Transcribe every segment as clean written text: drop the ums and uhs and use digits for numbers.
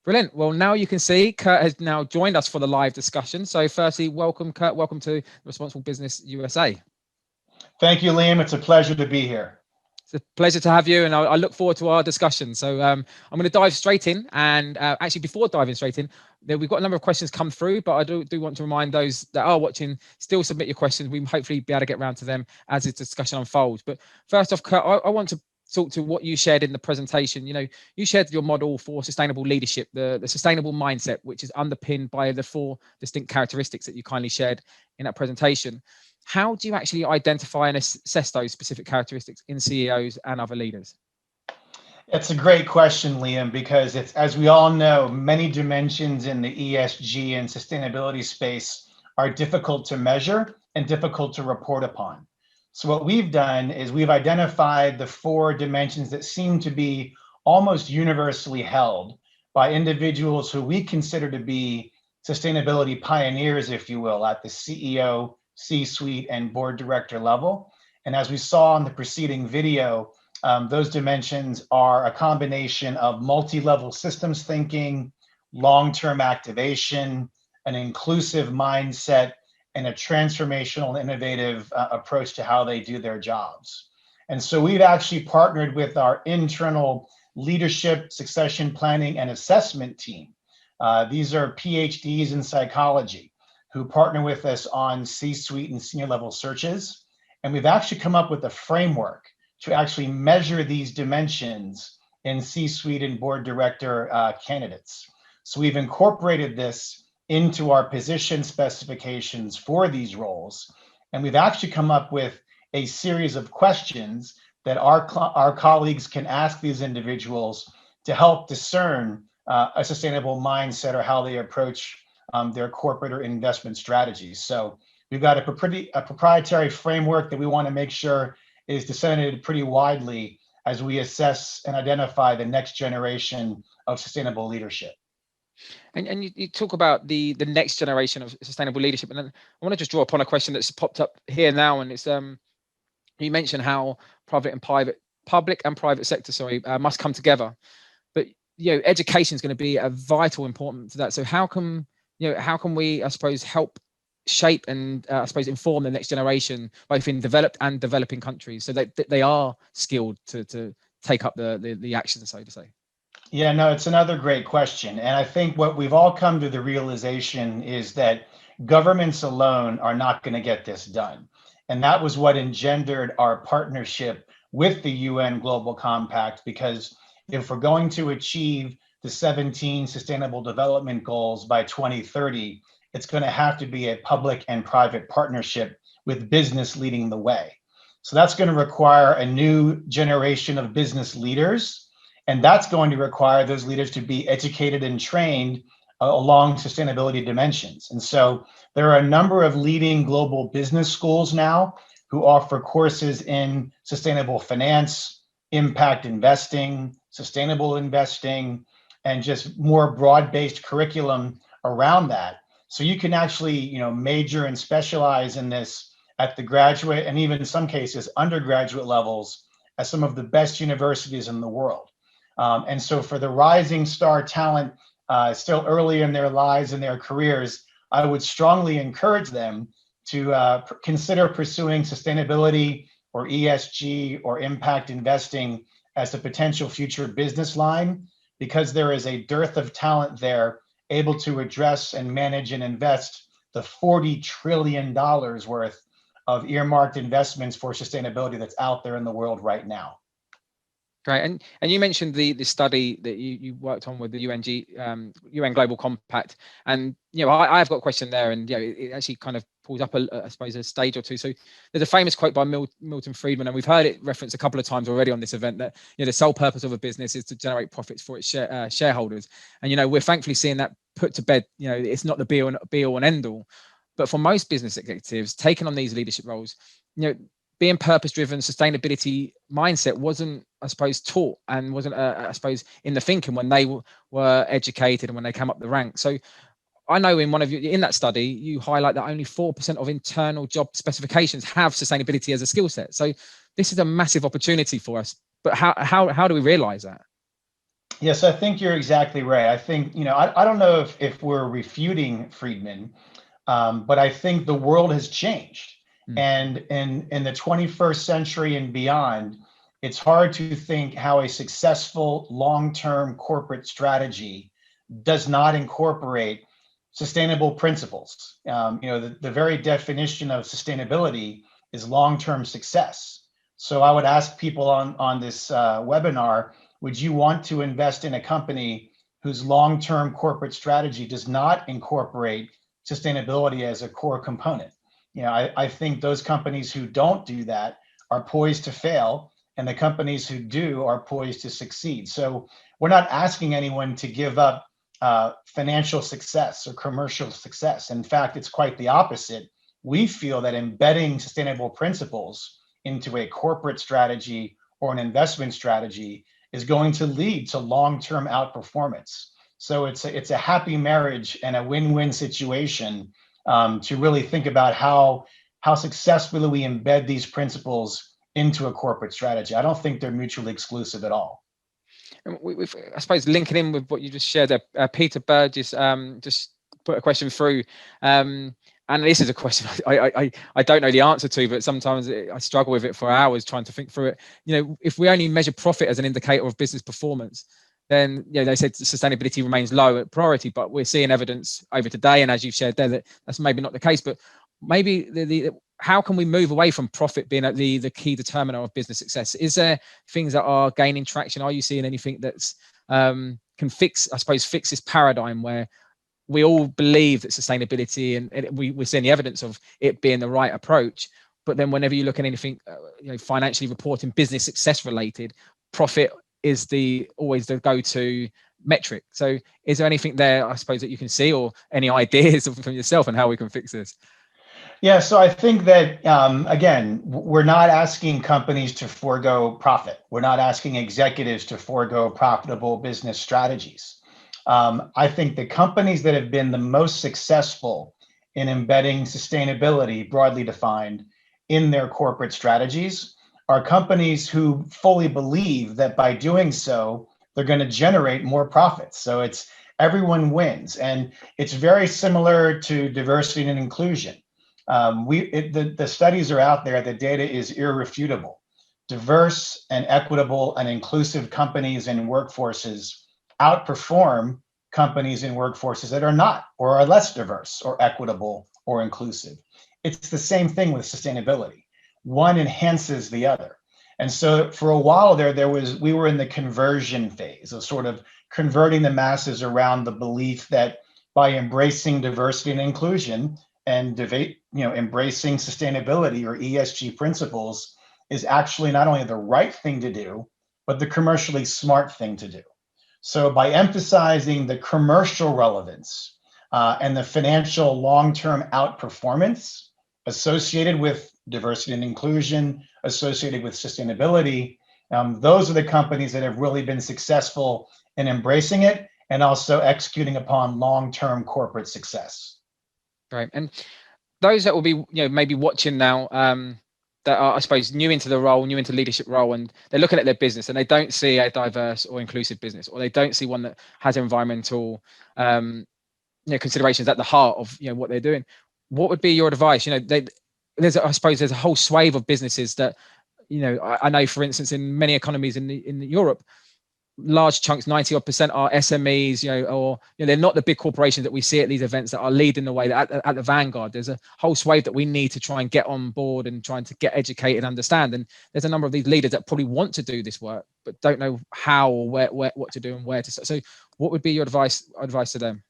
Brilliant. Well, now you can see Kurt has now joined us for the live discussion. So firstly, welcome, Kurt. Welcome to Responsible Business USA. Thank you, Liam. It's a pleasure to be here. It's a pleasure to have you, and I look forward to our discussion. So I'm going to dive straight in. And actually, before diving straight in, we've got a number of questions come through, but I do want to remind those that are watching, still submit your questions. We hopefully be able to get around to them as this discussion unfolds. But first off, Kurt, I want to talk to what you shared in the presentation. You know, you shared your model for sustainable leadership, the sustainable mindset, which is underpinned by the 4 distinct characteristics that you kindly shared in that presentation. How do you actually identify and assess those specific characteristics in CEOs and other leaders? It's a great question, Liam, because it's, as we all know, many dimensions in the ESG and sustainability space are difficult to measure and difficult to report upon. So what we've done is we've identified the 4 dimensions that seem to be almost universally held by individuals who we consider to be sustainability pioneers, if you will, at the CEO, C-suite, and board director level. And as we saw in the preceding video, those dimensions are a combination of multi-level systems thinking, long-term activation, an inclusive mindset, and a transformational, innovative approach to how they do their jobs. And so we've actually partnered with our internal leadership, succession planning, and assessment team. These are PhDs in psychology who partner with us on C-suite and senior level searches. And we've actually come up with a framework to actually measure these dimensions in C-suite and board director candidates. So we've incorporated this into our position specifications for these roles. And we've actually come up with a series of questions that our colleagues can ask these individuals to help discern a sustainable mindset or how they approach their corporate or investment strategies. So we've got a proprietary framework that we want to make sure is disseminated pretty widely as we assess and identify the next generation of sustainable leadership. And you talk about the next generation of sustainable leadership, and then I want to just draw upon a question that's popped up here now, and it's you mentioned how public and private sector must come together, but education is going to be a vital important to that. So how can we, I suppose, help shape and I suppose inform the next generation, both in developed and developing countries, so that they are skilled to take up the action, so to say? Yeah, no, it's another great question. And I think what we've all come to the realization is that governments alone are not going to get this done. And that was what engendered our partnership with the UN Global Compact, because if we're going to achieve the 17 Sustainable Development Goals by 2030, it's going to have to be a public and private partnership with business leading the way. So that's going to require a new generation of business leaders. And that's going to require those leaders to be educated and trained along sustainability dimensions. And so there are a number of leading global business schools now who offer courses in sustainable finance, impact investing, sustainable investing, and just more broad-based curriculum around that. So you can actually, major and specialize in this at the graduate and even in some cases undergraduate levels at some of the best universities in the world. And so for the rising star talent still early in their lives and their careers, I would strongly encourage them to consider pursuing sustainability or ESG or impact investing as a potential future business line, because there is a dearth of talent there able to address and manage and invest the $40 trillion worth of earmarked investments for sustainability that's out there in the world right now. Great, and you mentioned the study that you worked on with the UN Global Compact, and I've got a question there, and it actually kind of pulls up I suppose a stage or two. So there's a famous quote by Milton Friedman, and we've heard it referenced a couple of times already on this event, that the sole purpose of a business is to generate profits for its shareholders, and we're thankfully seeing that put to bed. It's not the be all and end all, but for most business executives taking on these leadership roles, being purpose-driven, sustainability mindset wasn't, I suppose, taught and wasn't, I suppose, in the thinking when they were educated and when they came up the ranks. So I know in that study, you highlight that only 4% of internal job specifications have sustainability as a skill set. So this is a massive opportunity for us. But how do we realize that? Yes, I think you're exactly right. I think, I don't know if we're refuting Friedman, but I think the world has changed. Mm. And in the 21st century and beyond, it's hard to think how a successful long-term corporate strategy does not incorporate sustainable principles. The very definition of sustainability is long-term success. So I would ask people on this webinar, would you want to invest in a company whose long-term corporate strategy does not incorporate sustainability as a core component? I think those companies who don't do that are poised to fail, and the companies who do are poised to succeed. So we're not asking anyone to give up financial success or commercial success. In fact, it's quite the opposite. We feel that embedding sustainable principles into a corporate strategy or an investment strategy is going to lead to long-term outperformance. So it's a happy marriage and a win-win situation, to really think about how successfully we embed these principles into a corporate strategy. I don't think they're mutually exclusive at all. And we've, I suppose, linking in with what you just shared there, Peter Burgess just put a question through. And this is a question I don't know the answer to, but sometimes I struggle with it for hours trying to think through it. If we only measure profit as an indicator of business performance, then they said sustainability remains low at priority, but we're seeing evidence over today, and as you've shared there, that that's maybe not the case. But maybe how can we move away from profit being the key determiner of business success? Is there things that are gaining traction? Are you seeing anything that's can fix this paradigm where we all believe that sustainability and we're seeing the evidence of it being the right approach, but then whenever you look at anything financially reporting business success related, profit is always the go-to metric. So is there anything there, I suppose, that you can see, or any ideas from yourself on how we can fix this? Yeah, so I think that, again, we're not asking companies to forego profit. We're not asking executives to forego profitable business strategies. I think the companies that have been the most successful in embedding sustainability, broadly defined, in their corporate strategies are companies who fully believe that by doing so, they're going to generate more profits. So it's everyone wins. And it's very similar to diversity and inclusion. The studies are out there, the data is irrefutable. Diverse and equitable and inclusive companies and workforces outperform companies and workforces that are not, or are less diverse or equitable or inclusive. It's the same thing with sustainability. One enhances the other. And so for a while we were in the conversion phase of sort of converting the masses around the belief that by embracing diversity and inclusion, and embracing sustainability or ESG principles is actually not only the right thing to do, but the commercially smart thing to do. So by emphasizing the commercial relevance and the financial long-term outperformance associated with diversity and inclusion, associated with sustainability, those are the companies that have really been successful in embracing it and also executing upon long-term corporate success. Right. And those that will be, maybe watching now, that are, I suppose, new into the role, new into leadership role, and they're looking at their business and they don't see a diverse or inclusive business, or they don't see one that has environmental, considerations at the heart of, what they're doing. What would be your advice? There's a whole swathe of businesses that, I know, for instance, in many economies in Europe, large chunks, 90% are SMEs, or they're not the big corporations that we see at these events that are leading the way, that at the vanguard. There's a whole swathe that we need to try and get on board and trying to get educated and understand. And there's a number of these leaders that probably want to do this work, but don't know how or where what to do and where to start. So what would be your advice to them?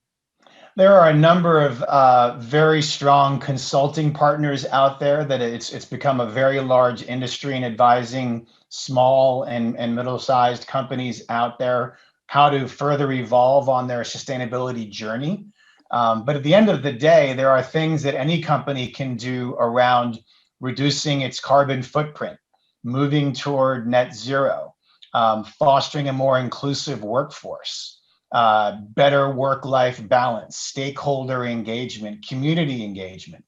There are a number of very strong consulting partners out there that it's become a very large industry in advising small and middle-sized companies out there how to further evolve on their sustainability journey. But at the end of the day, there are things that any company can do around reducing its carbon footprint, moving toward net zero, fostering a more inclusive workforce, better work-life balance, stakeholder engagement, community engagement.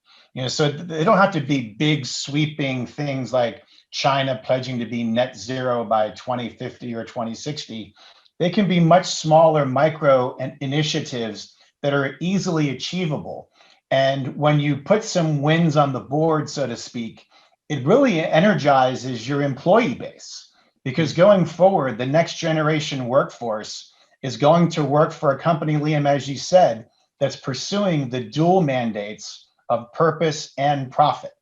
So they don't have to be big sweeping things like China pledging to be net zero by 2050 or 2060. They can be much smaller micro initiatives that are easily achievable. And when you put some wins on the board, so to speak, it really energizes your employee base, because going forward, the next generation workforce is going to work for a company, Liam, as you said, that's pursuing the dual mandates of purpose and profit.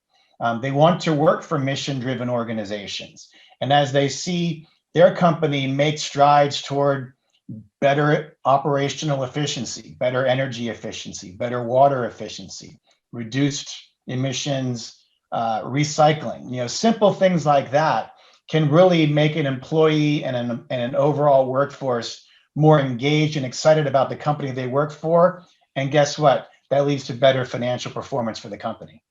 They want to work for mission-driven organizations. And as they see their company make strides toward better operational efficiency, better energy efficiency, better water efficiency, reduced emissions, recycling, simple things like that can really make an employee and an overall workforce more engaged and excited about the company they work for. And guess what? That leads to better financial performance for the company.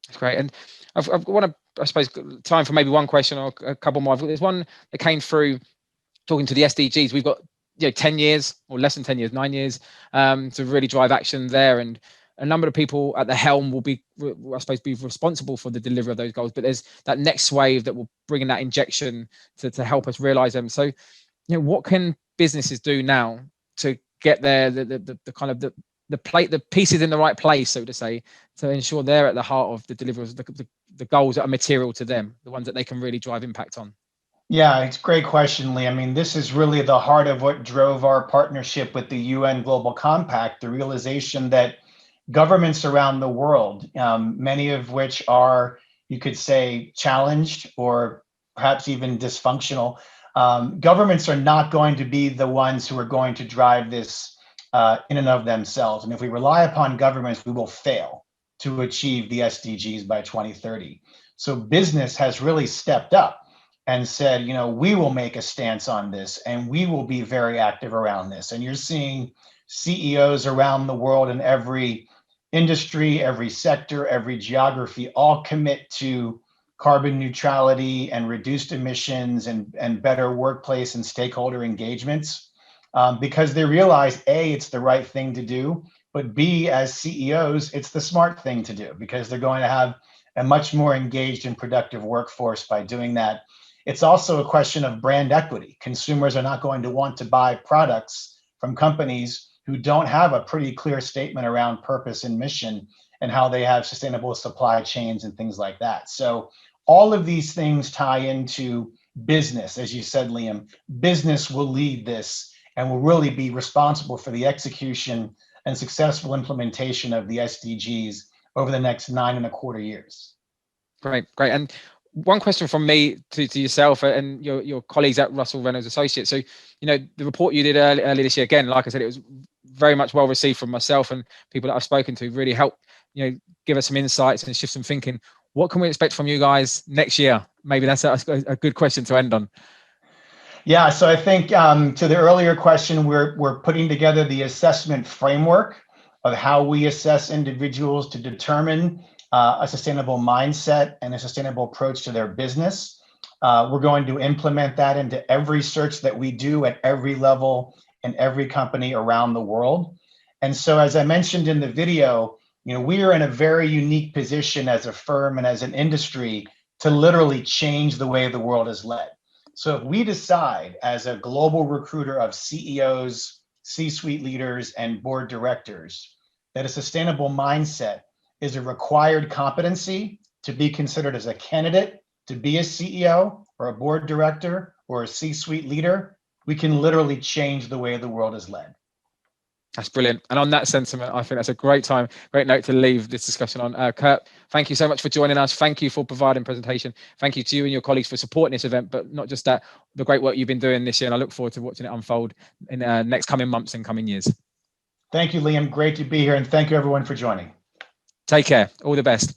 That's great. And I've want to, I suppose, time for maybe one question or a couple more. There's one that came through talking to the SDGs. We've got 10 years or less than 10 years, 9 years to really drive action there. And a number of people at the helm will be, I suppose, be responsible for the delivery of those goals. But there's that next wave that will bring in that injection to help us realize them. So, what can businesses do now to get there, the kind of the pieces in the right place, so to say, to ensure they're at the heart of the delivery of the goals that are material to them, the ones that they can really drive impact on? Yeah, it's a great question, Lee. I mean, this is really the heart of what drove our partnership with the UN Global Compact, the realization that governments around the world, many of which are, you could say, challenged or perhaps even dysfunctional, governments are not going to be the ones who are going to drive this in and of themselves. And if we rely upon governments, we will fail to achieve the SDGs by 2030. So business has really stepped up and said, we will make a stance on this and we will be very active around this. And you're seeing CEOs around the world in every industry, every sector, every geography, all commit to carbon neutrality and reduced emissions and better workplace and stakeholder engagements, because they realize, A, it's the right thing to do, but B, as CEOs, it's the smart thing to do because they're going to have a much more engaged and productive workforce by doing that. It's also a question of brand equity. Consumers are not going to want to buy products from companies who don't have a pretty clear statement around purpose and mission and how they have sustainable supply chains and things like that. So all of these things tie into business. As you said, Liam, business will lead this and will really be responsible for the execution and successful implementation of the SDGs over the next 9.25 years. Great. And one question from me to yourself and your colleagues at Russell Reynolds Associates. So, the report you did earlier this year, again, like I said, it was very much well received from myself and people that I've spoken to. Really helped, give us some insights and shift some thinking. What can we expect from you guys next year? Maybe that's a good question to end on. Yeah, so I think to the earlier question, we're putting together the assessment framework of how we assess individuals to determine a sustainable mindset and a sustainable approach to their business. We're going to implement that into every search that we do at every level in every company around the world. And so, as I mentioned in the video, we are in a very unique position as a firm and as an industry to literally change the way the world is led. So if we decide as a global recruiter of CEOs, C-suite leaders, and board directors that a sustainable mindset is a required competency to be considered as a candidate to be a CEO or a board director or a C-suite leader, we can literally change the way the world is led. That's brilliant. And on that sentiment, I think that's a great note to leave this discussion on. Kurt, thank you so much for joining us. Thank you for providing presentation. Thank you to you and your colleagues for supporting this event, but not just that, the great work you've been doing this year. And I look forward to watching it unfold in next coming months and coming years. Thank you, Liam. Great to be here. And thank you everyone for joining. Take care. All the best.